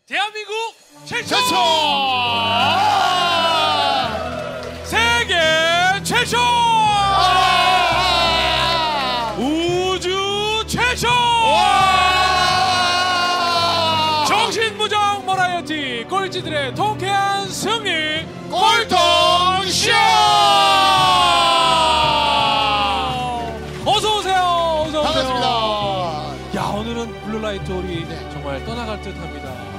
대한민국 최초! 세계 최초! 우주 최초! 정신무장 버라이어티 꼴찌들의 통쾌한 승리 꼴통쇼! 어서오세요. 어서오세요. 반갑습니다. 야, 오늘은 블루라이트 홀이 정말 떠나갈 듯합니다.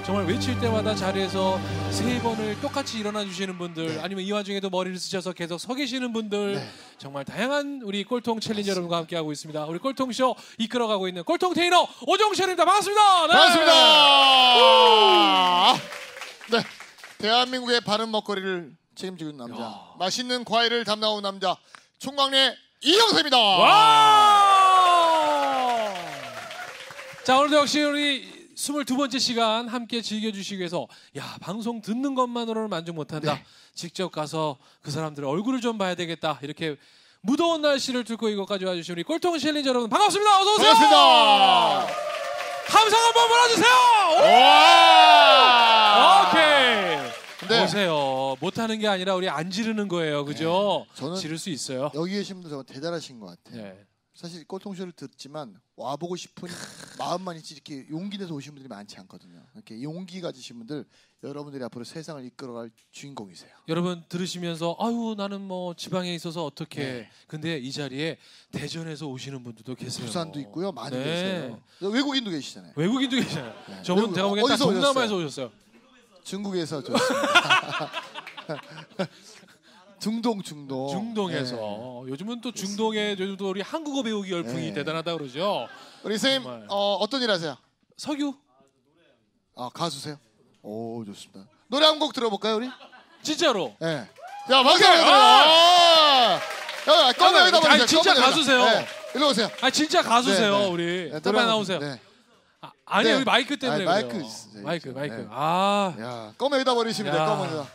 정말 외칠 때마다 자리에서 3번을 똑같이 일어나 주시는 분들, 아니면 이 와중에도 머리를 쓰셔서 계속 서 계시는 분들, 정말 다양한 우리 꼴통 챌린저 여러분과 함께하고 있습니다. 우리 꼴통쇼 이끌어가고 있는 꼴통 테이너 오종철입니다. 반갑습니다. 네. 반갑습니다. 네, 대한민국의 바른 먹거리를 책임지고 있는 남자, 맛있는 과일을 담당하는 남자, 총광래 이영세입니다. 와! 자, 오늘도 역시 우리 22번째 시간 함께 즐겨주시기 위해서, 야, 방송 듣는 것만으로는 만족 못한다. 직접 가서 그 사람들의 얼굴을 좀 봐야 되겠다. 이렇게 무더운 날씨를 뚫고 이곳까지 와주신 우리 꼴통 챌린저 여러분 반갑습니다. 어서 오세요. 반갑습니다. 함성 한번 몰아주세요. 오케이. 네. 보세요. 못하는 게 아니라 우리 안 지르는 거예요, 그죠? 저는 지를 수 있어요. 여기 계신 분들 정말 대단하신 것 같아요. 네. 사실 꼴통쇼를 듣지만 와보고 싶은 마음만 있지 이렇게 용기 내서 오신 분들이 많지 않거든요. 이렇게 용기 가지신 분들, 여러분들이 앞으로 세상을 이끌어갈 주인공이세요. 여러분 들으시면서 아유 나는 뭐 지방에 있어서 어떻게 근데 이 자리에 대전에서 오시는 분들도 계세요. 부산도 있고요, 많이 계세요. 외국인도 계시잖아요. 외국인도 계시잖아요. 저분 외국, 제가 보기엔 다 어디서 동남아에서 오셨어요. 중국에서 좋습니다. 중동에서. 요즘은 또 중동에 요즘도 우리 한국어 배우기 열풍이 대단하다 그러죠. 우리 선생님 어떤 일 하세요? 석유. 아, 가수세요? 오, 좋습니다. 노래 한 곡 들어볼까요, 우리? 진짜로. 네. 자, 박수해주세요. 야, 껌 여기다 버리세요. 아니, 진짜 껌을 가수세요. 네. 일로 오세요. 아 진짜 가수세요. 네. 우리. 네, 빨리 나오세요. 네. 아니 네. 우리 마이크 때문에 아니, 그래요. 마이크 마이크. 네. 아. 야, 껌 여기다 버리시면 돼요. 야. 껌 여기다.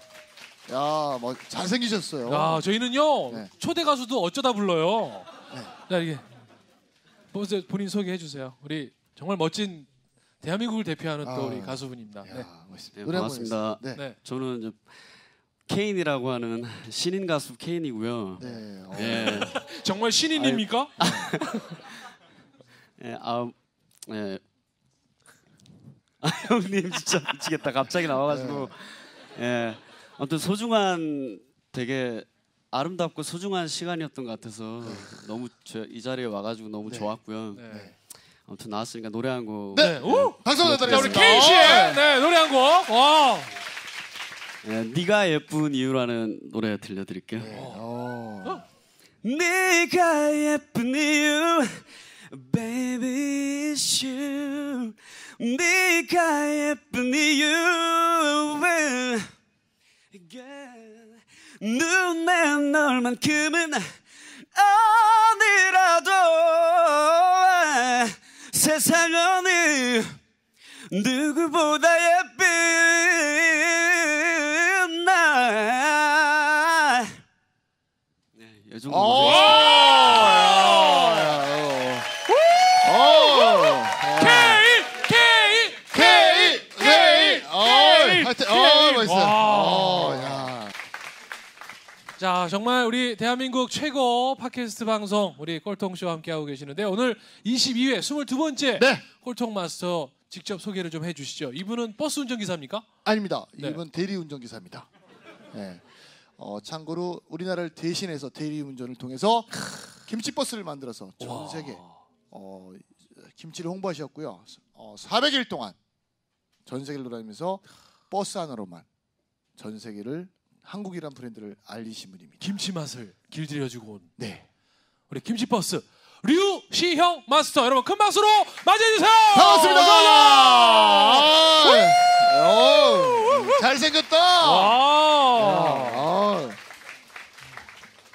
야, 뭐 잘생기셨어요. 야, 저희는요 네. 초대 가수도 어쩌다 불러요. 자, 이게 보세요. 본인 소개해 주세요. 우리 정말 멋진 대한민국을 대표하는 또 우리 가수분입니다. 네. 멋있습니다. 네, 노래 한번 반갑습니다. 해주세요. 네. 저는 이제 케인이라고 하는 신인 가수 케인이고요. 네. 예, 정말 신인입니까? 예, 예. 형님 진짜 미치겠다. 갑자기 나와가지고. 예, 아무튼 소중한 되게 아름답고 소중한 시간이었던 것 같아서 너무 이 자리에 와가지고 너무 좋았고요. 네. 아무튼 나왔으니까 노래 한 곡. 네. 오! 박수 자, 우리 부탁드리겠습니다. 케인 씨의 노래 한 곡. 와. 예, 네가 예쁜 이유라는 노래 들려드릴게요. 네가 예쁜 이유, baby it's you. 네가 예쁜 이유, 눈에 널만큼은 아니라도 세상 어느 누구보다 예쁜 나. 네, 이 정도. 멋있어요. 야. 자, 정말 우리 대한민국 최고 팟캐스트 방송 우리 꼴통쇼와 함께하고 계시는데 오늘 22회 22번째 꼴통 마스터 직접 소개를 좀 해주시죠. 이분은 버스 운전기사입니까? 아닙니다. 네. 이분 대리운전기사입니다. 네. 참고로 우리나라를 대신해서 대리운전을 통해서 김치버스를 만들어서 전 세계 김치를 홍보하셨고요. 400일 동안 전 세계를 돌아다니면서 버스 하나로만 전 세계를 한국이란 브랜드를 알리신 분입니다. 김치 맛을 길들여주고 온 우리 김치버스 류시형 마스터, 여러분 큰 박수로 맞이해주세요. 반갑습니다. 잘생겼다.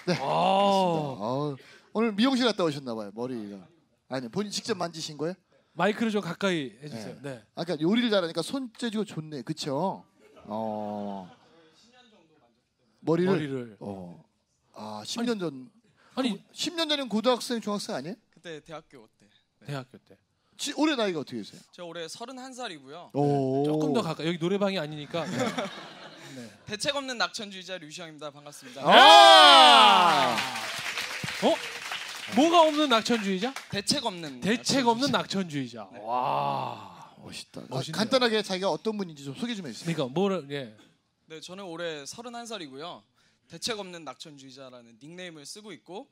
네. 오늘 미용실 갔다 오셨나봐요. 머리가. 아니, 본인 직접 만지신 거예요? 마이크를 좀 가까이 해주세요. 네. 아까 요리를 잘하니까 손재주가 좋네, 그렇죠? 머리를. 10년 전. 아니 10년 전이면 고등학생, 중학생 아니에요? 그때 대학교 때. 대학교 때. 올해 나이가 어떻게 되세요? 제가 올해 31살이고요. 조금 더 가까. 여기 노래방이 아니니까. 네. 대책 없는 낙천주의자 류시영입니다. 반갑습니다. 뭐가 없는 낙천주의자? 대책 없는 대책 없는 낙천주의자. 네. 와. 멋있다. 멋있네요. 간단하게 자기가 어떤 분인지 좀 소개 좀 해주세요. 그러니까 뭐를 예. 네, 저는 올해 31살이고요. 대책 없는 낙천주의자라는 닉네임을 쓰고 있고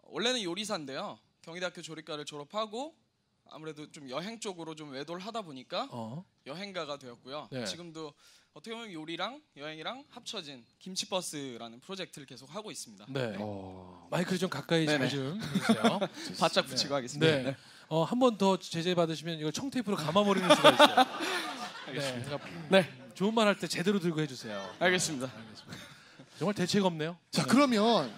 원래는 요리사인데요. 경희대학교 조리과를 졸업하고 아무래도 좀 여행 쪽으로 좀 외도를 하다 보니까 여행가가 되었고요. 네. 지금도 어떻게 보면 요리랑 여행이랑 합쳐진 김치버스라는 프로젝트를 계속 하고 있습니다. 네. 마이크를 좀 가까이 잘 네네. 좀 해주세요. 바짝 붙이고 하겠습니다. 네. 한 번 더 제재 받으시면 이거 청테이프로 감아버리는 수가 있어요. 네. 그러니까 좋은 말 할 때 제대로 들고 해주세요. 알겠습니다. 정말 대책 없네요. 자 그러면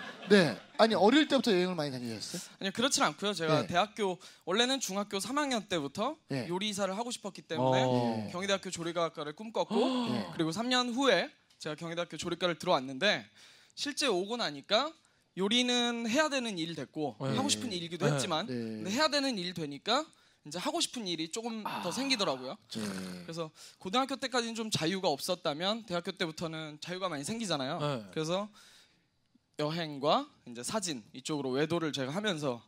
아니 어릴 때부터 여행을 많이 다니셨어요? 아니요, 그렇진 않고요. 제가 네. 대학교 원래는 중학교 3학년 때부터 네. 요리사를 하고 싶었기 때문에 경희대학교 조리과학과를 꿈꿨고 그리고 3년 후에 제가 경희대학교 조리과를 들어왔는데 실제 오고 나니까 요리는 해야 되는 일이 됐고 네. 하고 싶은 일이기도 했지만 네. 근데 해야 되는 일이 되니까 이제 하고 싶은 일이 조금 더 생기더라고요. 그래서 고등학교 때까지는 좀 자유가 없었다면 대학교 때부터는 자유가 많이 생기잖아요. 네. 그래서 여행과 이제 사진 이쪽으로 외도를 제가 하면서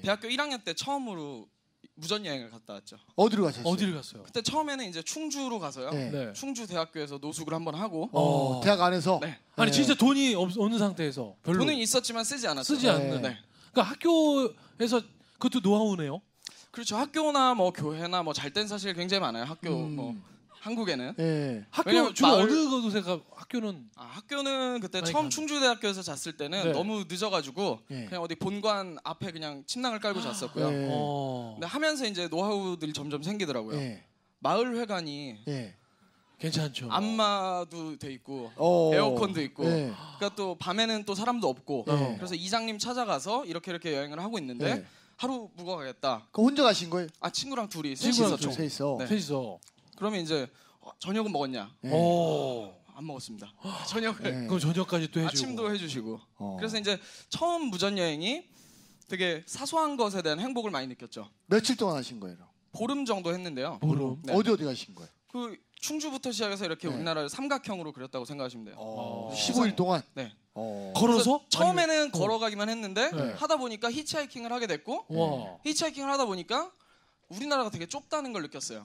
대학교 1학년 때 처음으로 무전 여행을 갔다 왔죠. 어디로 가셨어요? 어디를 갔어요? 그때 처음에는 이제 충주로 가서요. 네. 네. 충주 대학교에서 노숙을 한번 하고 대학 안에서. 네. 아니 진짜 돈이 없는 상태에서 별로 돈은 있었지만 쓰지 않았죠. 쓰지 않는. 네. 그러니까 학교에서 그것도 노하우네요. 그렇죠. 학교나 뭐 교회나 뭐 잘 땐 사실 굉장히 많아요. 학교 뭐 한국에는. 네. 학교 왜냐면 주로 마을- 어느 곳에가 학교는 학교는 그때 많이 처음 가는- 충주대학교에서 잤을 때는 네. 너무 늦어가지고 네. 그냥 어디 본관 앞에 그냥 침낭을 깔고 잤었고요. 네. 근데 하면서 이제 노하우들이 점점 생기더라고요. 네. 마을 회관이 네. 괜찮죠. 안마도 돼 있고 어. 에어컨도 있고 네. 그러니까 또 밤에는 또 사람도 없고 네. 그래서 이장님 찾아가서 이렇게 여행을 하고 있는데 네. 하루 묵어 가겠다. 그 혼자 가신 거예요? 친구랑 둘이 친구랑 셋이서 둘이 총. 셋이서. 네. 셋이서. 그러면 이제 저녁은 먹었냐? 네. 안 먹었습니다. 저녁을 네. 그럼 저녁까지 또 해주고. 아침도 해주시고. 어. 그래서 이제 처음 무전 여행이 되게 사소한 것에 대한 행복을 많이 느꼈죠. 며칠 동안 하신 거예요? 보름 정도 했는데요. 보름? 네. 어디 가신 거예요? 그 충주부터 시작해서 이렇게 네. 우리나라를 삼각형으로 그렸다고 생각하시면 돼요. 15일 동안. 네. 걸어서? 처음에는 걸어가기만 했는데 네. 하다 보니까 히치하이킹을 하게 됐고 와. 히치하이킹을 하다 보니까 우리나라가 되게 좁다는 걸 느꼈어요.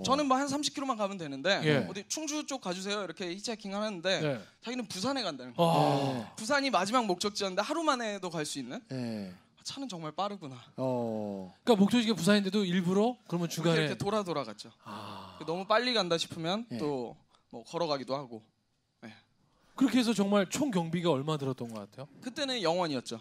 저는 뭐 한 30km만 가면 되는데 예. 어디 충주 쪽 가주세요 이렇게 히치하이킹을 하는데 네. 자기는 부산에 간다는 아. 거예요. 부산이 마지막 목적지였는데 하루 만에도 갈 수 있는 네. 차는 정말 빠르구나. 그러니까 목적지가 부산인데도 일부러 그러면 중간에 이렇게 돌아갔죠. 아. 너무 빨리 간다 싶으면 네. 또 뭐 걸어가기도 하고. 그렇게 해서 정말 총 경비가 얼마 들었던 것 같아요? 그때는 영원이었죠.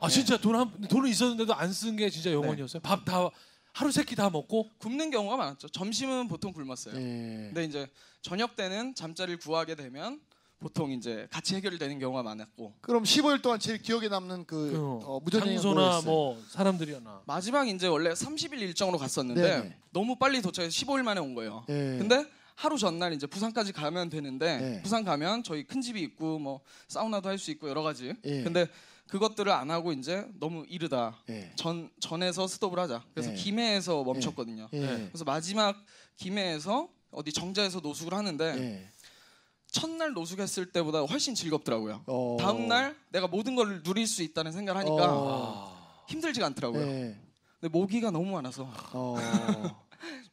진짜 돈은 있었는데도 안 쓴 게 진짜 영원이었어요? 밥 다 하루 세 끼 다 먹고? 굶는 경우가 많았죠. 점심은 보통 굶었어요. 네. 근데 이제 저녁 때는 잠자리를 구하게 되면 보통 이제 같이 해결되는 경우가 많았고 그럼 15일 동안 제일 기억에 남는 무전여행 장소나 뭐 사람들이나 마지막 이제 원래 30일 일정으로 갔었는데 네네. 너무 빨리 도착해서 15일 만에 온 거예요. 네. 근데 하루 전날 이제 부산까지 가면 되는데 네. 부산 가면 저희 큰 집이 있고 뭐 사우나도 할 수 있고 여러 가지. 네. 근데 그것들을 안 하고 이제 너무 이르다. 네. 전에서 스톱을 하자. 그래서 네. 김해에서 멈췄거든요. 네. 그래서 마지막 김해에서 어디 정자에서 노숙을 하는데 네. 첫날 노숙했을 때보다 훨씬 즐겁더라고요. 어. 다음 날 내가 모든 걸 누릴 수 있다는 생각을 하니까 힘들지가 않더라고요. 네. 근데 모기가 너무 많아서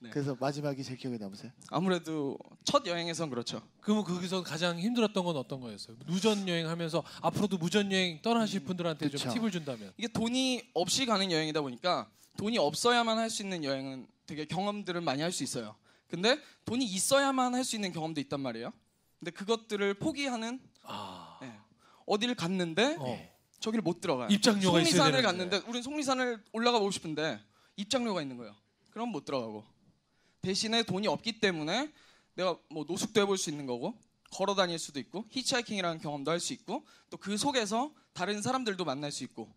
네. 그래서 마지막이 제일 기억에 남으세요? 아무래도 첫 여행에선 그렇죠. 그러면 거기서 가장 힘들었던 건 어떤 거였어요? 무전 여행하면서 앞으로도 무전 여행 떠나실 분들한테 그쵸. 좀 팁을 준다면? 이게 돈이 없이 가는 여행이다 보니까 돈이 없어야만 할 수 있는 여행은 되게 경험들을 많이 할 수 있어요. 근데 돈이 있어야만 할 수 있는 경험도 있단 말이에요. 근데 그것들을 포기하는 네. 어디를 갔는데 저기를 못 들어가요. 입장료가 있어야 속리산을 되는데. 갔는데 우린 속리산을 올라가 보고 싶은데 입장료가 있는 거예요. 그럼 못 들어가고 대신에 돈이 없기 때문에 내가 뭐 노숙도 해볼 수 있는 거고 걸어 다닐 수도 있고 히치하이킹이라는 경험도 할 수 있고 또 그 속에서 다른 사람들도 만날 수 있고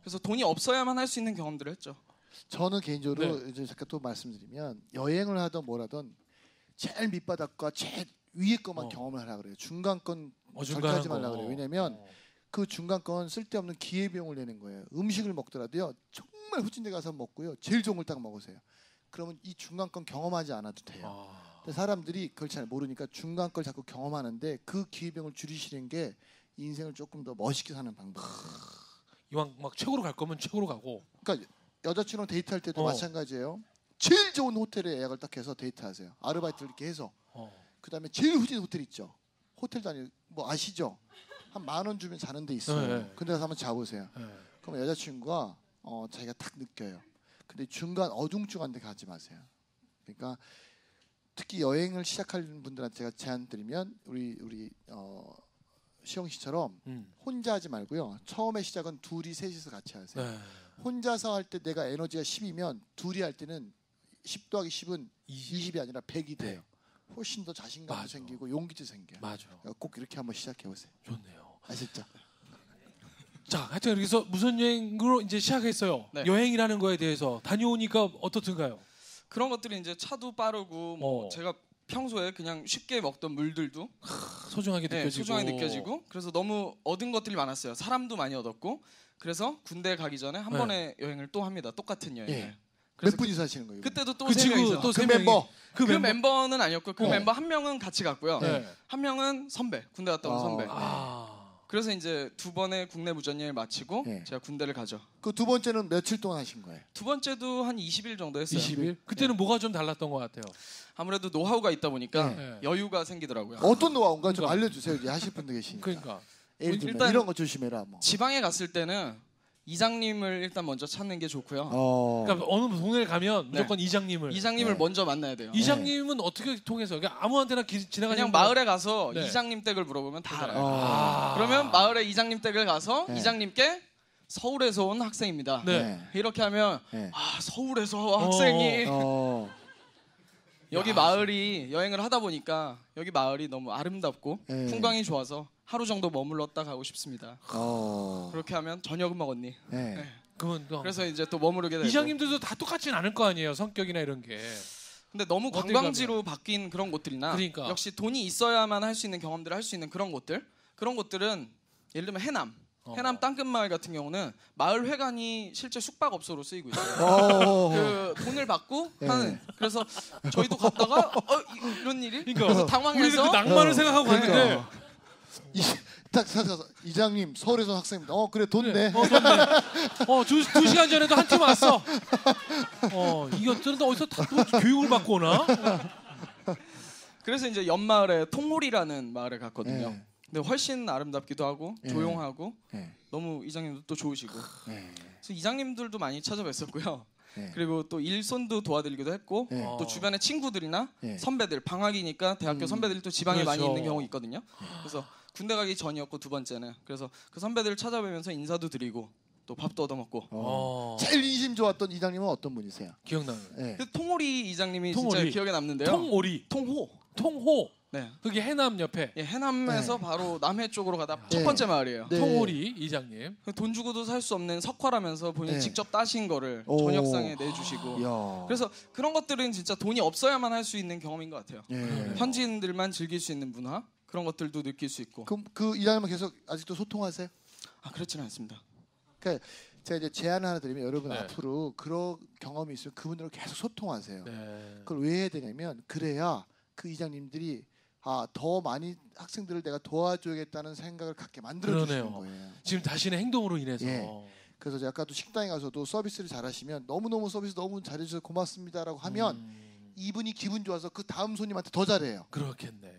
그래서 돈이 없어야만 할 수 있는 경험들을 했죠. 저는 개인적으로 이제 잠깐 또 말씀드리면 여행을 하던 뭐라던 제일 밑바닥과 제일 위에 것만 경험을 하라 그래요. 중간 건 절대 하지 말라 그래요. 왜냐면 그 중간 건 쓸데없는 기회비용을 내는 거예요. 음식을 먹더라도요. 정말 정말 후진대 가서 먹고요. 제일 좋은 걸 딱 먹으세요. 그러면 이 중간 건 경험하지 않아도 돼요. 근데 사람들이 그걸 잘 모르니까 중간 걸 자꾸 경험하는데 그 기회비용을 줄이시는 게 인생을 조금 더 멋있게 사는 방법이에요. 이왕 막 최고로 갈 거면 최고로 가고. 그러니까 여자친구랑 데이트할 때도 마찬가지예요. 제일 좋은 호텔에 예약을 딱 해서 데이트하세요. 아르바이트를 이렇게 해서. 그다음에 제일 후진 호텔 있죠. 호텔 다니 뭐 아시죠? 한 10,000원 주면 자는 데 있어요. 네. 근데 가서 한번 자보세요. 그럼 여자친구가 자기가 딱 느껴요. 근데 중간 어중중한 데 가지 마세요. 그러니까 특히 여행을 시작하는 분들한테 제가 제안 드리면 우리 시영 씨처럼 혼자 하지 말고요. 처음에 시작은 둘이 셋이서 같이 하세요. 네. 혼자서 할 때 내가 에너지가 10이면 둘이 할 때는 10 더하기 10은 20이 아니라 100이 돼요. 훨씬 더 자신감도 맞아. 생기고 용기도 생겨요. 맞아. 꼭 이렇게 한번 시작해 보세요. 좋네요. 아셨죠? 자, 하여튼 여기서 무슨 여행으로 이제 시작했어요. 네. 여행이라는 거에 대해서 다녀오니까 어떻든가요? 그런 것들이 이제 차도 빠르고 뭐 제가 평소에 그냥 쉽게 먹던 물들도 소중하게 느껴지고. 소중하게 느껴지고 그래서 너무 얻은 것들이 많았어요. 사람도 많이 얻었고 그래서 군대 가기 전에 한 번에 여행을 또 합니다. 똑같은 여행을. 예. 그래서 몇 분이서 하시는 거예요? 그때도 또 그 세 친구 명이서 또 그 세 명이. 멤버. 그 멤버는 아니었고 그 어. 멤버 한 명은 같이 갔고요. 네. 한 명은 선배 군대 갔다 온 선배. 아. 그래서 이제 두 번의 국내 무전여행을 마치고 네. 제가 군대를 가죠. 그 두 번째는 며칠 동안 하신 거예요? 두 번째도 한 20일 정도 했어요. 20일? 그때는 뭐가 좀 달랐던 것 같아요. 아무래도 노하우가 있다 보니까 네. 여유가 생기더라고요. 어떤 노하우인가 좀 그러니까. 알려주세요. 이제 하실 분들 계시니까. 그러니까. 예를 들면 일단 이런 거 조심해라. 뭐. 지방에 갔을 때는 이장님을 일단 먼저 찾는 게 좋고요. 그러니까 어느 동네를 가면 무조건 이장님을. 이장님을 네. 먼저 만나야 돼요. 이장님은 어떻게 통해서 그냥 아무한테나 지나가는 그냥 마을에 가서 네. 이장님 댁을 물어보면 다 알아요. 아. 그러면 마을에 이장님 댁을 가서 네. 이장님께 서울에서 온 학생입니다. 네. 이렇게 하면 네. 아 서울에서 학생이 어. 여기 마을이 여행을 하다 보니까 여기 마을이 너무 아름답고 네. 풍광이 좋아서 하루 정도 머물렀다 가고 싶습니다. 어. 그렇게 하면 저녁은 먹었니? 네. 그러면 또 그래서 이제 또 머무르게 되고. 이장님들도 다 똑같진 않을 거 아니에요. 성격이나 이런 게. 근데 너무 어딜 관광지로 바뀐 그런 곳들이나 그러니까. 역시 돈이 있어야만 할 수 있는 경험들을 할 수 있는 그런 곳들은 예를 들면 해남 땅끝마을 같은 경우는 마을 회관이 실제 숙박업소로 쓰이고 있어요. 그 돈을 받고 네. 하는. 그래서 저희도 갔다가 이런 일이? 그러니까 그래서 우리는 당황해서 그 낭만을 생각하고 갔는데 그러니까. 딱 찾아서 이장님 서울에서 온 학생입니다. 그래 돈 내. 두 시간 전에도 한 팀 왔어. 이것들은 또 어디서 또 교육을 받고 오나? 그래서 이제 옆마을에 통홀이라는 마을에 갔거든요. 네. 근데 훨씬 아름답기도 하고 네. 조용하고 네. 너무 이장님도 또 좋으시고 네. 그래서 이장님들도 많이 찾아뵀었고요. 네. 그리고 또 일손도 도와드리기도 했고 네. 또 주변에 친구들이나 네. 선배들 방학이니까 대학교 선배들이 또 지방에 많이 그렇죠. 있는 경우 있거든요. 그래서 군대 가기 전이었고 두 번째는 그래서 그 선배들을 찾아뵈면서 인사도 드리고 또 밥도 얻어먹고 제일 인심 좋았던 이장님은 어떤 분이세요? 기억나는. 네. 그 통오리 이장님이 통오리. 진짜 기억에 남는데요. 통오리, 통호. 네. 그게 해남 옆에 예, 해남에서 네. 바로 남해 쪽으로 가다 네. 첫 번째 마을이에요. 네. 통오리 이장님. 돈 주고도 살 수 없는 석화라면서 본인이 네. 직접 따신 거를 오. 저녁상에 내주시고 이야. 그래서 그런 것들은 진짜 돈이 없어야만 할 수 있는 경험인 것 같아요. 예. 현지인들만 즐길 수 있는 문화 그런 것들도 느낄 수 있고. 그럼 그 이장님은 계속 아직도 소통하세요? 그렇지는 않습니다. 그러니까 제가 이제 제안을 하나 드리면 여러분 네. 앞으로 그런 경험이 있으면 그분들과 계속 소통하세요. 네. 그걸 왜 해야 되냐면 그래야 그 이장님들이 더 많이 학생들을 내가 도와줘야겠다는 생각을 갖게 만들어 주시는 그러네요. 거예요. 지금 자신의 행동으로 인해서. 예. 그래서 제가 아까도 식당에 가서도 서비스를 잘하시면 너무너무 서비스 너무 잘해주셔서 고맙습니다라고 하면 이분이 기분 좋아서 그 다음 손님한테 더 잘해요. 그렇겠네.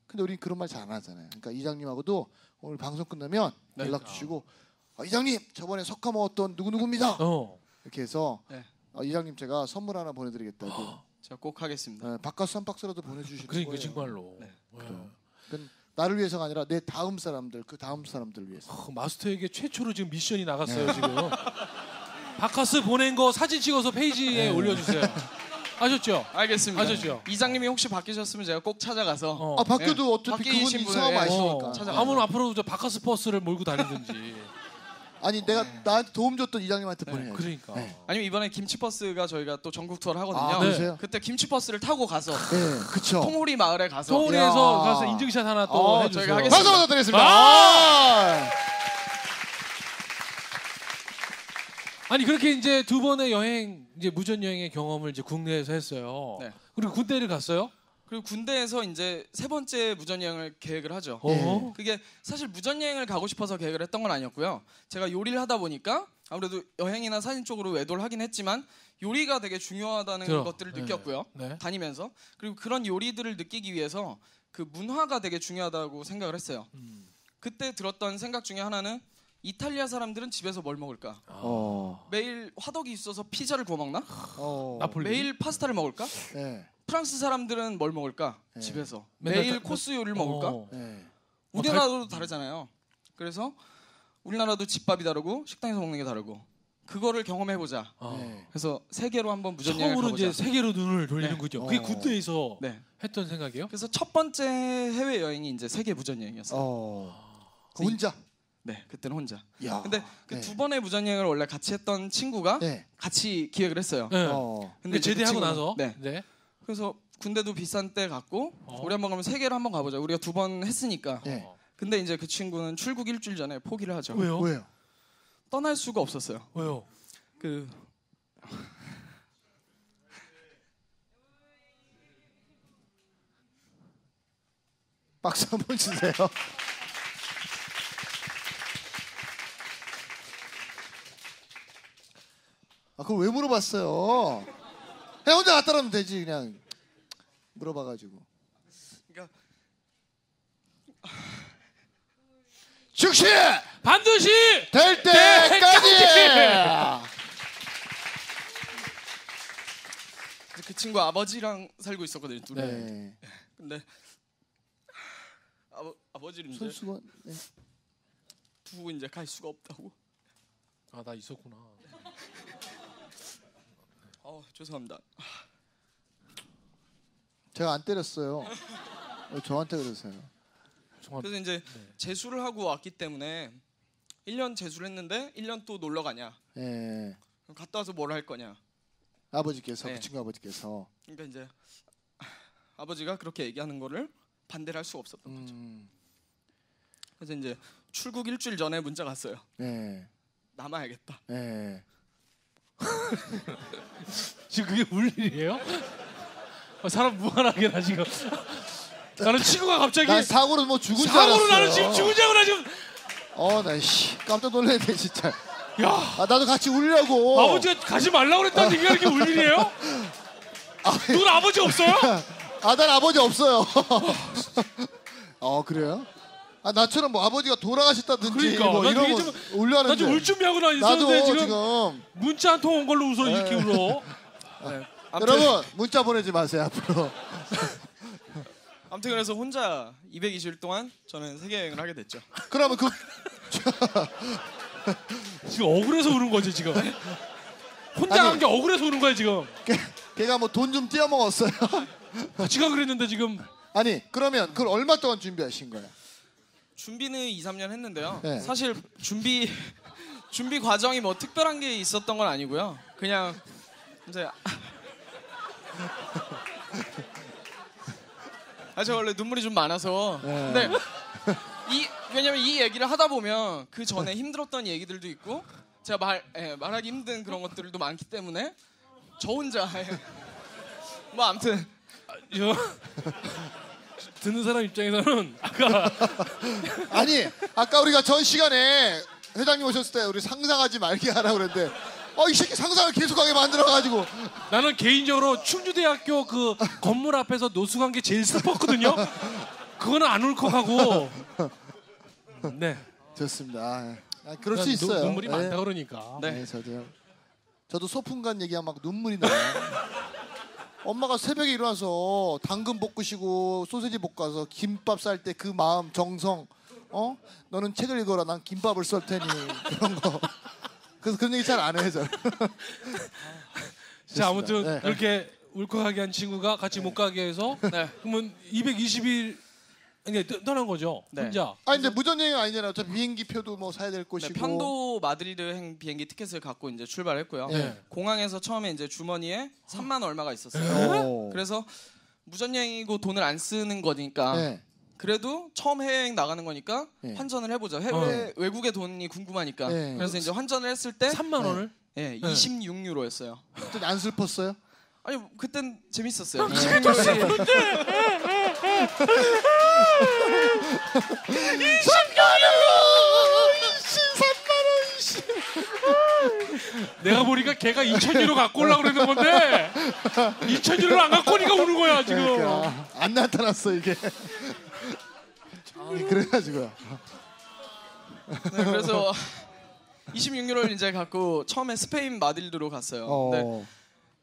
근데 우린 그런 말 잘 안 하잖아요. 그러니까 이장님하고도 오늘 방송 끝나면 네. 연락 주시고 이장님 저번에 석화 먹었던 누구누구입니다. 이렇게 해서 네. 이장님 제가 선물 하나 보내드리겠다고 제가 꼭 하겠습니다. 바카스 한 박스라도 보내주실 그러니까 거예요. 정말로. 네. 그건 나를 위해서가 아니라 내 다음 사람들 그 다음 사람들을 위해서. 마스터에게 최초로 지금 미션이 나갔어요 지금. 바카스 보낸 거 사진 찍어서 페이지에 올려주세요. 아셨죠? 알겠습니다. 아셨죠? 이장님이 혹시 바뀌셨으면 제가 꼭 찾아가서 바뀌어도 어차피 바뀌신 그분이 분을, 성함 예. 아시니까. 찾아가요. 아무나 앞으로 저 바카스 버스를 몰고 다니든지. 아니 내가 나한테 도움 줬던 이장님한테 보내야지. 그러니까. 아니면 이번에 김치버스가 저희가 또 전국 투어를 하거든요. 그러세요? 그때 김치버스를 타고 가서 네, 그쵸. 통오리 마을에 가서 서울에서 야. 가서 인증샷 하나 또 해주세요. 저희가 하겠습니다. 박수 부탁드리겠습니다. 아니 그렇게 이제 두 번의 여행 이제 무전 여행의 경험을 이제 국내에서 했어요. 네. 그리고 군대를 갔어요? 그리고 군대에서 이제 세 번째 무전여행을 계획을 하죠. 어. 그게 사실 무전여행을 가고 싶어서 계획을 했던 건 아니었고요. 제가 요리를 하다 보니까 아무래도 여행이나 사진 쪽으로 외도를 하긴 했지만 요리가 되게 중요하다는 것들을 네. 느꼈고요. 네. 다니면서. 그리고 그런 요리들을 느끼기 위해서 그 문화가 되게 중요하다고 생각을 했어요. 그때 들었던 생각 중에 하나는 이탈리아 사람들은 집에서 뭘 먹을까? 매일 화덕이 있어서 피자를 구워 먹나? 나폴리. 매일 파스타를 먹을까? 네. 프랑스 사람들은 뭘 먹을까? 네. 집에서 맨날 매일 코스 요리를 먹을까? 어. 네. 우리나라도 다르잖아요. 그래서 우리나라도 집밥이 다르고 식당에서 먹는 게 다르고 그거를 경험해보자. 네. 그래서 세계로 한번 무전여행을 처음으로 가보자. 이제 세계로 눈을 돌리는군요. 그게 어. 군대에서 네. 했던 생각이에요? 그래서 첫 번째 해외 여행이 이제 세계 무전여행이었어요. 혼자. 네, 그때는 혼자. 야. 근데 그 네. 두 번의 무전여행을 원래 같이 했던 친구가 네. 같이 기획을 했어요. 네. 근데 이제 그 제대하고 친구는- 나서. 네. 네. 그래서 군대도 비싼 때 갔고 어. 우리 한번 가면 세계를 한번 가보자. 우리가 두 번 했으니까. 네. 근데 이제 그 친구는 출국 일주일 전에 포기를 하죠. 왜요? 왜요? 떠날 수가 없었어요. 왜요? 그 박수 한번 주세요. 아, 그걸 왜 물어봤어요? 그냥 혼자 갔다 오면 되지 그냥 물어봐가지고. 그러니까 즉시 반드시 될 때까지. 그 친구 아버지랑 살고 있었거든요. 둘이. 네. 근데 아버지를 이제 손수건. 네. 두고 이제 갈 수가 없다고. 아, 나 있었구나. 죄송합니다. 제가 안 때렸어요. 왜 저한테 그러세요? 정말 그래서 이제 재수를 하고 왔기 때문에 1년 재수를 했는데 1년 또 놀러 가냐? 네. 그럼 갔다 와서 뭘 할 거냐? 아버지께서 네. 그 친구 아버지께서. 그러니까 이제 아버지가 그렇게 얘기하는 거를 반대를 할 수가 없었던 거죠. 그래서 이제 출국 일주일 전에 문자가 왔어요. 네. 남아야겠다. 네. 지금 그게 울 일이에요? 사람 무한하게 나 지금. 나는 친구가 갑자기 난 사고로 뭐 죽은 줄 알았어. 사고로 나는 지금 죽은 줄 알고 나 지금. 나 깜짝 놀랐네 진짜. 야, 아 나도 같이 울려고. 아버지가 가지 말라고 그랬다는 얘기가 이렇게 울 일이에요? 누군 아버지 없어요? 난 아버지 없어요. 그래요? 나처럼 뭐 아버지가 돌아가셨다든지 그러니까, 뭐 난 이런 되게 거 울려하는데. 나 지금 울 준비하고 나 나도 있었는데 지금 문자 한 통 온 걸로 웃어 이렇게 울어. 여러분 문자 보내지 마세요 앞으로. 아무튼 그래서 혼자 220일 동안 저는 세계 여행을 하게 됐죠. 그러면 그 지금 억울해서 우는 거지 지금. 혼자 아니. 간 게 억울해서 우는 거야 지금. 걔가 뭐 돈 좀 띄어 먹었어요. 같이 가 그랬는데 지금. 아니 그러면 그걸 얼마 동안 준비하신 거예요? 준비는 2, 3년 했는데요. 네. 사실 준비 과정이 뭐 특별한 게 있었던 건 아니고요. 그냥 이제 제가 원래 눈물이 좀 많아서. 네. 근데 왜냐면 이 얘기를 하다 보면 그 전에 힘들었던 얘기들도 있고 제가 말하기 힘든 그런 것들도 많기 때문에 저 혼자 뭐 아무튼 이거 듣는 사람 입장에서는 아니 아까 우리가 전 시간에 회장님 오셨을 때 우리 상상하지 말게 하라 그랬는데 이 새끼 상상을 계속하게 만들어가지고. 나는 개인적으로 충주대학교 그 건물 앞에서 노숙한 게 제일 슬펐거든요. 그거는 안 울컥하고. 네. 좋습니다. 그럴 수 있어요. 눈물이 네. 많다 그러니까. 네. 네, 저도 소풍 간 얘기하면 막 눈물이 나요. 엄마가 새벽에 일어나서 당근 볶으시고 소세지 볶아서 김밥 쌀 때 그 마음 정성. 너는 책을 읽어라. 난 김밥을 썰 테니 그런 거. 그래서 그런 얘기 잘 안 해요. 저는. 자, 아무튼 네. 그렇게 울컥하게 한 친구가 같이 못 가게 해서 네. 그러면 220일 떠난 거죠. 네. 혼자. 이제 무전여행 아니잖아요. 어차피 비행기 표도 뭐 사야 될 곳이고. 편도 마드리드행 비행기 티켓을 갖고 이제 출발했고요. 네. 공항에서 처음에 이제 주머니에 3만 얼마가 있었어요. 오. 그래서 무전여행이고 돈을 안 쓰는 거니까 네. 그래도 처음 해외여행 나가는 거니까 네. 환전을 해보자. 외국의 돈이 궁금하니까. 네. 그래서 이제 환전을 했을 때 3만 원을? 예, 26유로였어요. 그때 안 슬펐어요? 아니 그땐 재밌었어요. 네. 26유로. 내가 보니까 걔가 2,000유로 갖고 오려고 그러는 건데 2,000유로를 안 갖고 오니까 우는 거야 지금. 그러니까 안 나타났어 이게. 그래가지고요. 네, 그래서 26유로를 이제 갖고 처음에 스페인 마드리드로 갔어요. 근데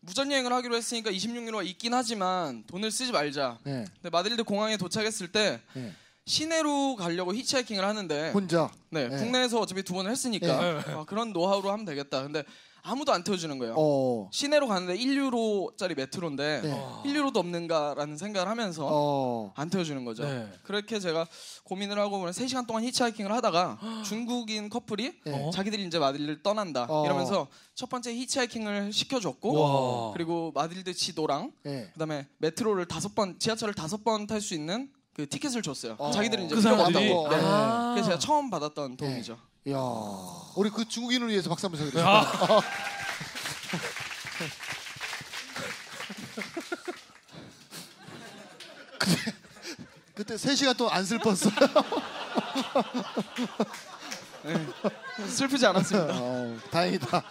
무전 여행을 하기로 했으니까 26유로가 있긴 하지만 돈을 쓰지 말자. 네. 근데 마드리드 공항에 도착했을 때 네. 시내로 가려고 히치하이킹을 하는데 혼자. 네, 네. 국내에서 어차피 2번을 했으니까 아, 그런 노하우로 하면 되겠다. 근데 아무도 안 태워주는 거예요. 시내로 가는데 1유로짜리 메트로인데 네. 1유로도 없는가라는 생각을 하면서 안 태워주는 거죠. 네. 그렇게 제가 고민을 하고 3시간 동안 히치하이킹을 하다가 중국인 커플이 네. 자기들이 이제 마드리드를 떠난다 이러면서 첫 번째 히치하이킹을 시켜줬고 와. 그리고 마드리드 지도랑 네. 그다음에 메트로를 5번, 지하철을 5번 탈 수 있는 그 티켓을 줬어요. 자기들은 이제 그 필요가 사람들이? 없다고. 네. 아. 그래서 제가 처음 받았던 도움이죠. 이야, 우리 그 중국인을 위해서 박수 한번 쳐주세요. 아. 그때 3시간 동안 안 슬펐어요. 슬프지 않았습니다. 다행이다.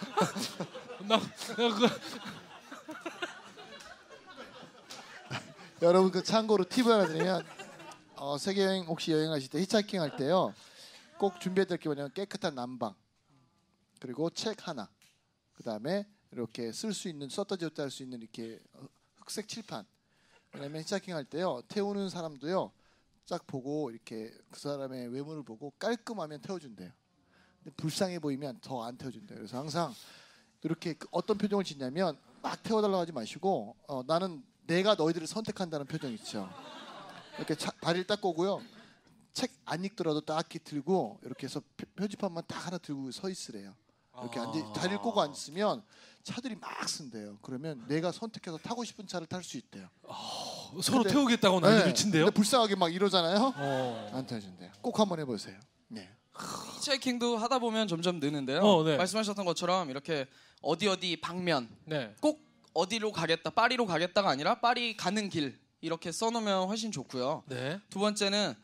그 여러분 그 참고로 팁을 하나 드리면 세계 여행 혹시 여행하실 때 히치하이킹 할 때요 꼭 준비해야 될 게 뭐냐면 깨끗한 난방 그리고 책 하나 그 다음에 이렇게 쓸 수 있는 썼다 지웠다 할 수 있는 이렇게 흑색 칠판. 왜냐면 히치하이킹 할 때요 태우는 사람도요 쫙 보고 이렇게 그 사람의 외모를 보고 깔끔하면 태워준대요. 근데 불쌍해 보이면 더 안 태워준대요. 그래서 항상 이렇게 어떤 표정을 짓냐면 막 태워달라고 하지 마시고 나는 내가 너희들을 선택한다는 표정 있죠. 이렇게 다리를 딱 꼬고요. 책 안 읽더라도 딱히 들고 이렇게 해서 표지판만 딱 하나 들고 서 있으래요. 이렇게 다리를 꼬고 앉으면 차들이 막 쓴대요. 그러면 내가 선택해서 타고 싶은 차를 탈 수 있대요. 서로 근데- 태우겠다고 난리를 친대요. 근데 불쌍하게 막 이러잖아요. 안 타준대요. 꼭 한번 해보세요. 네. 히치하이킹도 하다 보면 점점 느는데요. 네. 말씀하셨던 것처럼 이렇게 어디 방면 네. 꼭 어디로 가겠다, 파리로 가겠다가 아니라 파리 가는 길 이렇게 써놓으면 훨씬 좋고요. 네. 두 번째는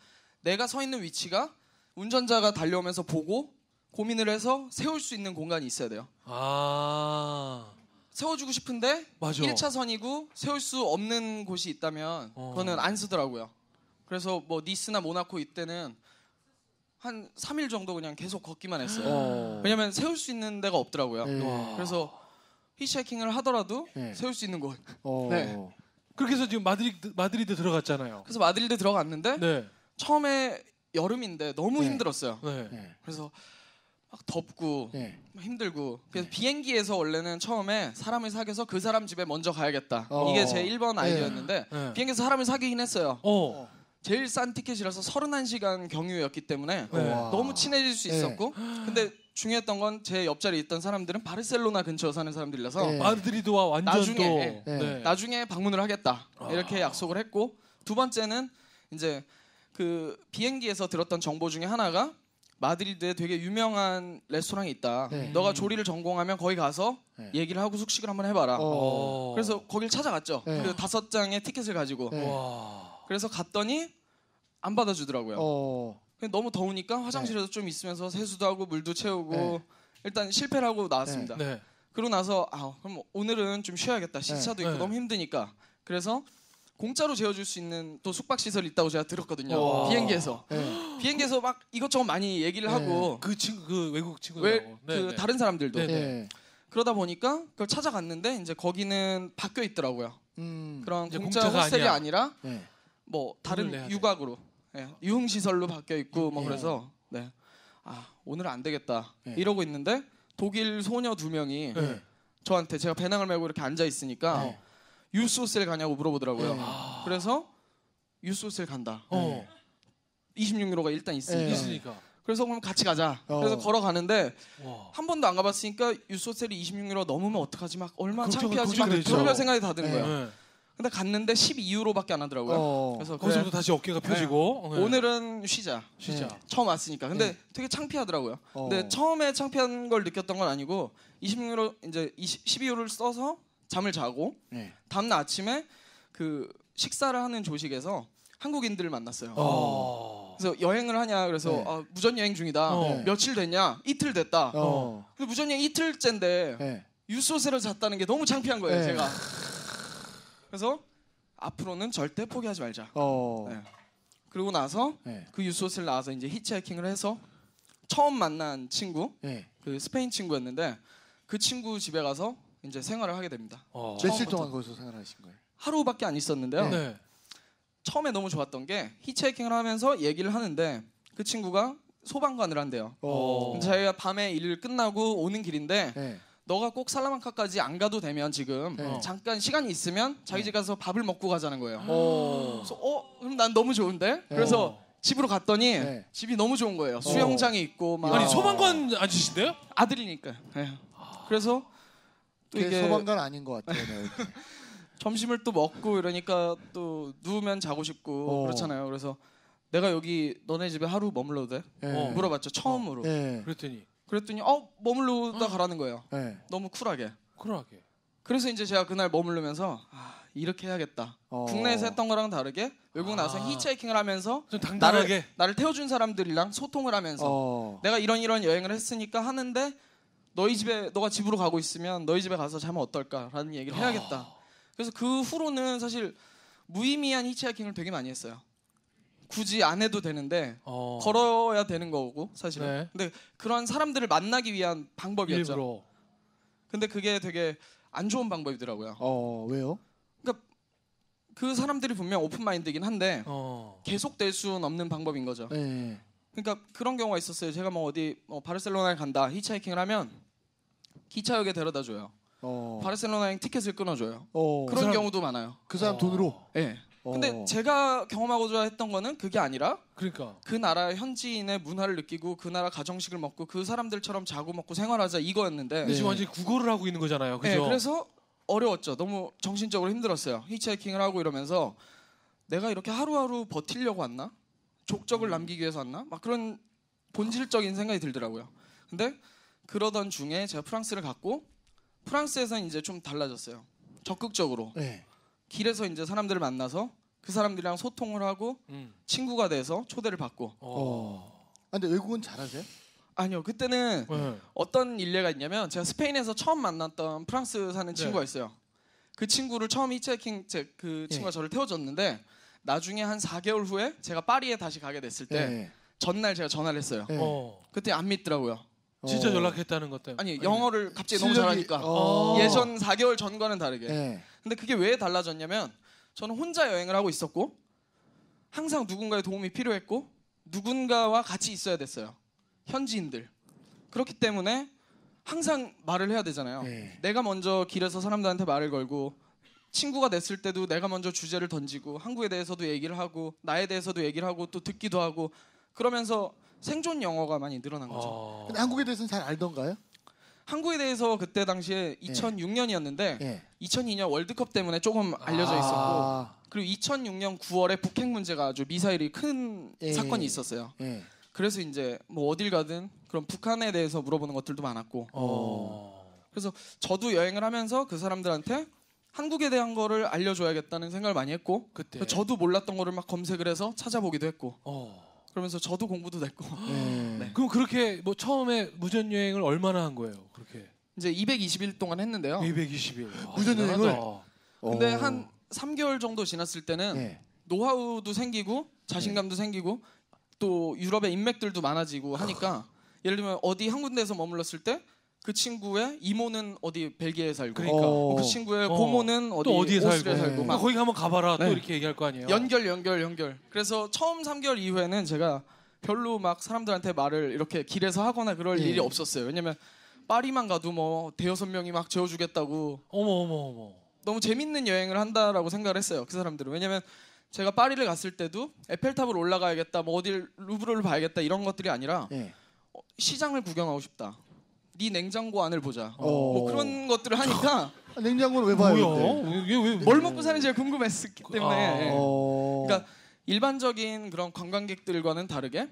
내가 서 있는 위치가 운전자가 달려오면서 보고 고민을 해서 세울 수 있는 공간이 있어야 돼요. 아. 세워주고 싶은데 맞아. 1차선이고 세울 수 없는 곳이 있다면 그거는 안 쓰더라고요. 그래서 뭐 니스나 모나코 이때는 한 3일 정도 그냥 계속 걷기만 했어요. 왜냐면 세울 수 있는 데가 없더라고요. 네. 그래서 히치하이킹을 하더라도 네. 세울 수 있는 곳. 어. 네. 그렇게 해서 지금 마드리드 들어갔잖아요. 그래서 마드리드 들어갔는데 네. 처음에 여름인데 너무 네. 힘들었어요. 네. 네. 그래서 막 덥고 네. 막 힘들고 그래서 비행기에서 원래는 처음에 사람을 사귀어서 그 사람 집에 먼저 가야겠다. 이게 제 1번 아이디어였는데 네. 비행기에서 사람을 사귀긴 했어요. 어. 제일 싼 티켓이라서 31시간 경유였기 때문에 네. 너무 친해질 수 네. 있었고 근데 중요했던 건 제 옆자리에 있던 사람들은 바르셀로나 근처 사는 사람들이라서 네. 마드리드와 완전 나중에, 또 네. 나중에 방문을 하겠다 이렇게 약속을 했고 두 번째는 이제 그 비행기에서 들었던 정보 중에 하나가 마드리드에 되게 유명한 레스토랑이 있다. 네. 너가 조리를 전공하면 거기 가서 네. 얘기를 하고 숙식을 한번 해봐라. 어. 그래서 거길 찾아갔죠. 네. 그 5장의 티켓을 가지고. 네. 와. 그래서 갔더니 안 받아주더라고요. 네. 너무 더우니까 화장실에서 좀 있으면서 세수도 하고 물도 채우고 일단 실패를 하고 나왔습니다. 네. 그러고 나서 그럼 오늘은 좀 쉬어야겠다. 시차도 있고 네. 너무 힘드니까. 그래서 공짜로 재워줄 수 있는 또 숙박 시설이 있다고 제가 들었거든요. 와. 비행기에서. 네. 비행기에서 막 이것저것 많이 얘기를 네. 하고 그 친구 그 외국 왜 친구들하고. 그 다른 사람들도 네. 네. 그러다 보니까 그걸 찾아갔는데 이제 거기는 바뀌어 있더라고요. 그런 이제 공짜 공짜가 호스텔이 아니야. 아니라 네. 뭐 돈을 내야 다른 돼. 유곽으로 유흥 시설로 바뀌어 있고 뭐 네. 그래서 오늘은 안 되겠다 네. 이러고 있는데 독일 소녀 2명이 네. 저한테 제가 배낭을 메고 이렇게 앉아 있으니까 네. 유스 호스텔 가냐고 물어보더라고요. 네. 그래서 유스 호스텔 간다. 어. 26유로가 일단 있으니까. 네. 있으니까. 그래서 그럼 같이 가자. 그래서 어. 걸어가는데 와. 한 번도 안 가봤으니까 유스 호스텔이 26유로 넘으면 어떡하지? 막 얼마나 걱정- 창피하지? 막 걱정이 되죠. 별별 생각이 다 드는 네. 거예요. 네. 근데 갔는데 12유로밖에 안 하더라고요. 그래서 거기서부터 다시 어깨가 펴지고 네. 오늘은 쉬자. 쉬자. 처음 왔으니까. 근데 되게 창피하더라고요. 근데 처음에 창피한 걸 느꼈던 건 아니고 20유로 이제 12유로를 써서 잠을 자고 다음날 아침에 그 식사를 하는 조식에서 한국인들을 만났어요. 그래서 여행을 하냐 그래서 아, 무전 여행 중이다. 며칠 됐냐? 이틀 됐다. 근데 무전 여행 이틀째인데 유소세를 잤다는 게 너무 창피한 거예요. 제가. 그래서 앞으로는 절대 포기하지 말자. 네. 그러고 나서 그 유소스를 나와서 이제 히치하이킹을 해서 처음 만난 친구, 그 스페인 친구였는데 그 친구 집에 가서 이제 생활을 하게 됩니다. 며칠 동안 거기서 생활하신 거예요? 하루밖에 안 있었는데요. 네. 처음에 너무 좋았던 게 히치하이킹을 하면서 얘기를 하는데 그 친구가 소방관을 한대요. 자기가 밤에 일 끝나고 오는 길인데 너가 꼭 살라만카까지 안 가도 되면 지금 잠깐 시간이 있으면 자기 집 가서 밥을 먹고 가자는 거예요. 그래서 그럼 난 너무 좋은데? 그래서 집으로 갔더니 집이 너무 좋은 거예요. 수영장이 있고 막 아니 소방관 아저씨인데요? 아들이니까. 그래서 또 이게 소방관 아닌 것 같아요. 점심을 또 먹고 이러니까 또 누우면 자고 싶고 그렇잖아요. 그래서 내가 여기 너네 집에 하루 머물러도 돼? 물어봤죠. 처음으로. 그랬더니 머물러다 가라는 거예요. 너무 쿨하게. 그래서 이제 제가 그날 머물르면서 이렇게 해야겠다. 국내에서 했던 거랑 다르게 외국 나와서 히치하이킹을 하면서 좀 당당하게 나를 태워준 사람들이랑 소통을 하면서 내가 이런 여행을 했으니까 하는데 너가 집으로 가고 있으면 너희 집에 가서 자면 어떨까라는 얘기를 해야겠다. 그래서 그 후로는 사실 무의미한 히치하이킹을 되게 많이 했어요. 굳이 안 해도 되는데 걸어야 되는 거고 사실은. 근데 그런 사람들을 만나기 위한 방법이었죠. 일부러. 근데 그게 되게 안 좋은 방법이더라고요. 왜요? 그러니까 그 사람들이 분명 오픈 마인드이긴 한데 계속 될 수는 없는 방법인 거죠. 그러니까 그런 경우가 있었어요. 제가 어디 바르셀로나에 간다 히치하이킹을 하면 기차역에 데려다 줘요. 바르셀로나 여행 티켓을 끊어줘요. 그런 경우도 많아요. 그 사람 돈으로? 네. 근데 제가 경험하고자 했던 거는 그게 아니라 그러니까 그 나라 현지인의 문화를 느끼고 그 나라 가정식을 먹고 그 사람들처럼 자고 먹고 생활하자 이거였는데 지금 완전히 국어를 하고 있는 거잖아요. 그죠? 네, 그래서 어려웠죠. 너무 정신적으로 힘들었어요. 히치하이킹을 하고 이러면서 내가 이렇게 하루하루 버티려고 왔나? 족적을 남기기 위해서 왔나? 막 그런 본질적인 생각이 들더라고요. 근데 그러던 중에 제가 프랑스를 갔고 프랑스에서는 이제 좀 달라졌어요. 적극적으로. 길에서 이제 사람들을 만나서 그 사람들이랑 소통을 하고 친구가 돼서 초대를 받고. 근데 외국은 잘하세요? 아니요. 그때는 어떤 일례가 있냐면 제가 스페인에서 처음 만났던 프랑스 사는 친구가 있어요. 그 친구를 처음 히치하이킹 그 친구가 저를 태워줬는데 나중에 한 4개월 후에 제가 파리에 다시 가게 됐을 때 전날 제가 전화를 했어요. 그때 안 믿더라고요. 진짜 연락했다는 것 때문에. 아니 영어를 갑자기 너무 잘하니까 예전 4개월 전과는 다르게. 근데 그게 왜 달라졌냐면 저는 혼자 여행을 하고 있었고 항상 누군가의 도움이 필요했고 누군가와 같이 있어야 됐어요. 현지인들. 그렇기 때문에 항상 말을 해야 되잖아요. 내가 먼저 길에서 사람들한테 말을 걸고 친구가 됐을 때도 내가 먼저 주제를 던지고 한국에 대해서도 얘기를 하고 나에 대해서도 얘기를 하고 또 듣기도 하고 그러면서 생존 영어가 많이 늘어난 거죠. 근데 한국에 대해서는 잘 알던가요? 한국에 대해서 그때 당시에 2006년이었는데 2002년 월드컵 때문에 조금 알려져 있었고 그리고 2006년 9월에 북핵 문제가 아주 미사일이 큰 사건이 있었어요. 그래서 이제 어딜 가든 그런 북한에 대해서 물어보는 것들도 많았고 그래서 저도 여행을 하면서 그 사람들한테 한국에 대한 거를 알려줘야겠다는 생각을 많이 했고 그때 저도 몰랐던 거를 막 검색을 해서 찾아보기도 했고 그러면서 저도 공부도 됐고 그럼 그렇게 처음에 무전 여행을 얼마나 한 거예요? 그렇게 이제 220일 동안 했는데요. 220일 무전 여행을? 근데 한 3개월 정도 지났을 때는 노하우도 생기고 자신감도 생기고 또 유럽의 인맥들도 많아지고 하니까 예를 들면 어디 한 군데에서 머물렀을 때 그 친구의 이모는 어디 벨기에에 살고 그러니까. 그 친구의 고모는 또 어디에 오스트리아에 살고 살고 막 거기 한번 가봐라 또 네. 이렇게 얘기할 거 아니에요. 연결. 그래서 처음 3개월 이후에는 제가 별로 막 사람들한테 말을 이렇게 길에서 하거나 그럴 일이 없었어요. 왜냐면 파리만 가도 대여섯 명이 막 재워주겠다고 어머. 너무 재밌는 여행을 한다라고 생각을 했어요. 그 사람들은. 왜냐면 제가 파리를 갔을 때도 에펠탑을 올라가야겠다, 어딜 루브르를 봐야겠다 이런 것들이 아니라 시장을 구경하고 싶다. 네 냉장고 안을 보자. 그런 것들을 하니까 냉장고는 왜 봐요? 근데? 뭐야? 이게 왜 뭘 먹고 사는지가 궁금했기 때문에. 예. 어. 그러니까 일반적인 그런 관광객들과는 다르게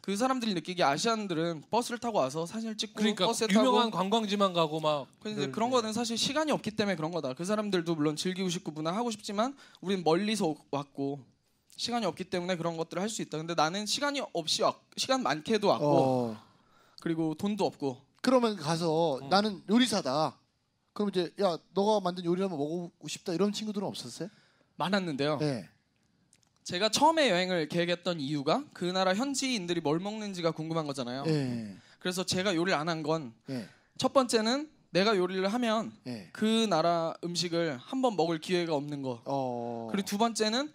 그 사람들이 느끼기에 아시안들은 버스를 타고 와서 사진을 찍고 그러니까 버스에 유명한 타고 관광지만 가고 막 근데 그런 거는 사실 시간이 없기 때문에 그런 거다. 그 사람들도 물론 즐기고 싶고 문화하고 싶지만 우리는 멀리서 왔고 시간이 없기 때문에 그런 것들을 할 수 있다. 근데 나는 시간이 없이 시간 많게도 왔고 그리고 돈도 없고. 그러면 가서 나는 요리사다. 그럼 이제 야 너가 만든 요리 한번 먹어보고 싶다 이런 친구들은 없었어요? 많았는데요. 네. 제가 처음에 여행을 계획했던 이유가 그 나라 현지인들이 뭘 먹는지가 궁금한 거잖아요. 네. 그래서 제가 요리를 안 한 건 첫 네. 번째는 내가 요리를 하면 네. 그 나라 음식을 한번 먹을 기회가 없는 거. 그리고 두 번째는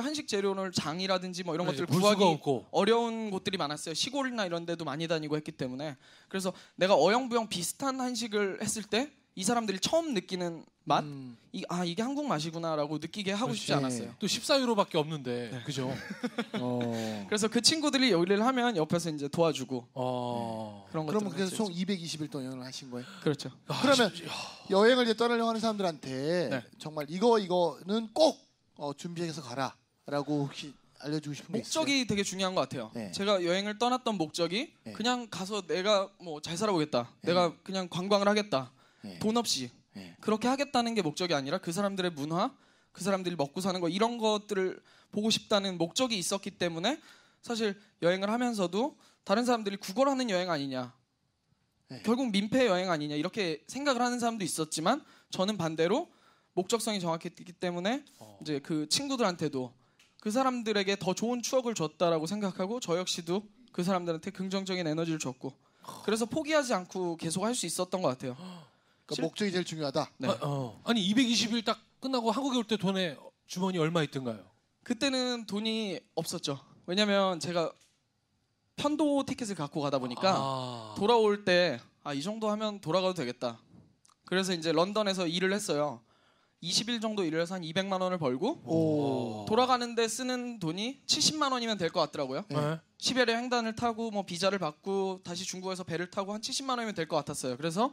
한식 재료를 장이라든지 뭐 이런 것들을 볼 수가 구하기 없고. 어려운 곳들이 많았어요. 시골이나 이런 데도 많이 다니고 했기 때문에. 그래서 내가 어영부영 비슷한 한식을 했을 때 이 사람들이 처음 느끼는 맛? 이게 한국 맛이구나라고 느끼게 하고 싶지 그렇지. 않았어요. 또 14유로밖에 없는데 네. 그죠? 그래서 그 친구들이 요리를 하면 옆에서 이제 도와주고 그런 것들. 그러면 그래서 총 220일 동안 여행을 하신 거예요? 그렇죠. 그러면 여행을 이제 떠나려고 하는 사람들한테 네. 정말 이거는 꼭 준비해서 가라라고 혹시 알려주고 싶은 게 있어요? 목적이 되게 중요한 것 같아요. 네. 제가 여행을 떠났던 목적이 네. 그냥 가서 내가 뭐 잘 살아보겠다. 내가 그냥 관광을 하겠다. 네. 돈 없이 네. 그렇게 하겠다는 게 목적이 아니라 그 사람들의 문화, 그 사람들이 먹고 사는 거 이런 것들을 보고 싶다는 목적이 있었기 때문에 사실 여행을 하면서도 다른 사람들이 구걸하는 여행 아니냐, 네. 결국 민폐 여행 아니냐 이렇게 생각을 하는 사람도 있었지만 저는 반대로 목적성이 정확했기 때문에 이제 그 친구들한테도 그 사람들에게 더 좋은 추억을 줬다라고 생각하고 저 역시도 그 사람들한테 긍정적인 에너지를 줬고 그래서 포기하지 않고 계속 할 수 있었던 것 같아요. 그러니까 목적이 제일 중요하다. 네. 아니 220일 딱 끝나고 한국에 올 때 돈에 주머니 얼마 있던가요? 그때는 돈이 없었죠. 왜냐면 제가 편도 티켓을 갖고 가다 보니까 돌아올 때 이 정도 하면 돌아가도 되겠다. 그래서 이제 런던에서 일을 했어요. 20일 정도 일을 해서 한 200만 원을 벌고 돌아가는데 쓰는 돈이 70만 원이면 될 것 같더라고요. 네. 시베리아 횡단을 타고 뭐 비자를 받고 다시 중국에서 배를 타고 한 70만 원이면 될 것 같았어요. 그래서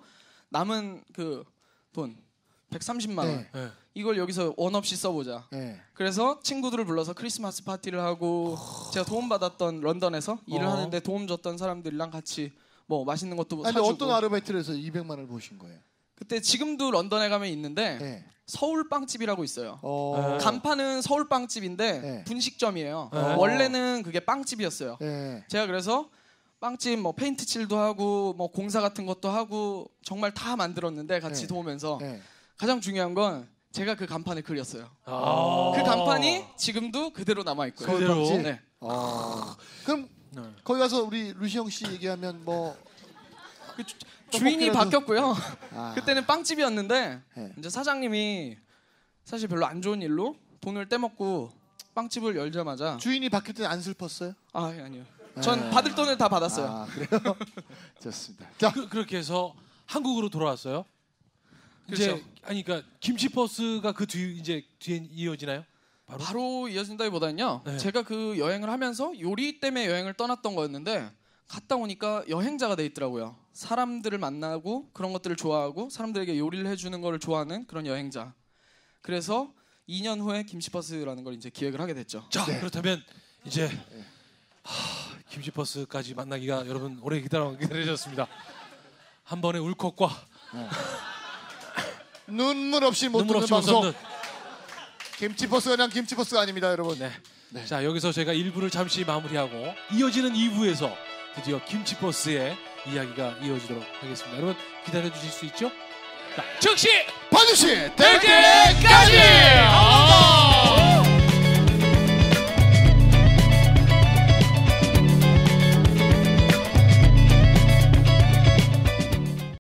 남은 그 돈 130만 원 네. 네. 이걸 여기서 원 없이 써보자. 네. 그래서 친구들을 불러서 크리스마스 파티를 하고 제가 도움받았던 런던에서 일을 하는데 도움 줬던 사람들이랑 같이 뭐 맛있는 것도 아니 사주고. 어떤 아르바이트를 해서 200만 원을 보신 거예요? 그때 지금도 런던에 가면 있는데 네. 서울 빵집이라고 있어요. 네. 간판은 서울 빵집인데 네. 분식점이에요. 네. 원래는 그게 빵집이었어요. 네. 제가 그래서 빵집 뭐 페인트 칠도 하고 뭐 공사 같은 것도 하고 정말 다 만들었는데 같이 네. 도우면서 네. 가장 중요한 건 제가 그 간판을 그렸어요. 아. 그 간판이 지금도 그대로 남아 있고요. 그대로? 빵집? 네. 그럼 네. 거기 가서 우리 루시형 씨 얘기하면 뭐 주인이 떡볶이라도- 바뀌었고요. 아. 그때는 빵집이었는데 네. 이제 사장님이 사실 별로 안 좋은 일로 돈을 떼먹고 빵집을 열자마자 주인이 바뀔 때 안 슬펐어요? 아니요. 전 받을 돈을 다 받았어요. 아 그래요? 좋습니다. 자, 그렇게 해서 한국으로 돌아왔어요. 이제 그렇죠. 아니 그러니까 김치 버스가 그 뒤에 이어지나요? 바로 이어진다기보다는요. 네. 제가 그 여행을 하면서 요리 때문에 여행을 떠났던 거였는데 갔다 오니까 여행자가 돼 있더라고요. 사람들을 만나고 그런 것들을 좋아하고 사람들에게 요리를 해주는 거를 좋아하는 그런 여행자. 그래서 2년 후에 김치버스라는 걸 이제 기획을 하게 됐죠. 자 그렇다면 이제 김치 버스까지 만나기가 여러분 오래 기다리셨습니다. 한 번의 울컥과 눈물 없이 못 눈물 듣는 없이 못 방송. 없는 김치버스가 그냥 김치버스가 아닙니다, 여러분. 네. 네. 자 여기서 저희가 1부를 잠시 마무리하고 이어지는 2부에서 드디어 김치 버스의 이야기가 이어지도록 하겠습니다. 여러분 기다려 주실 수 있죠? 자, 즉시 반드시 될 때까지!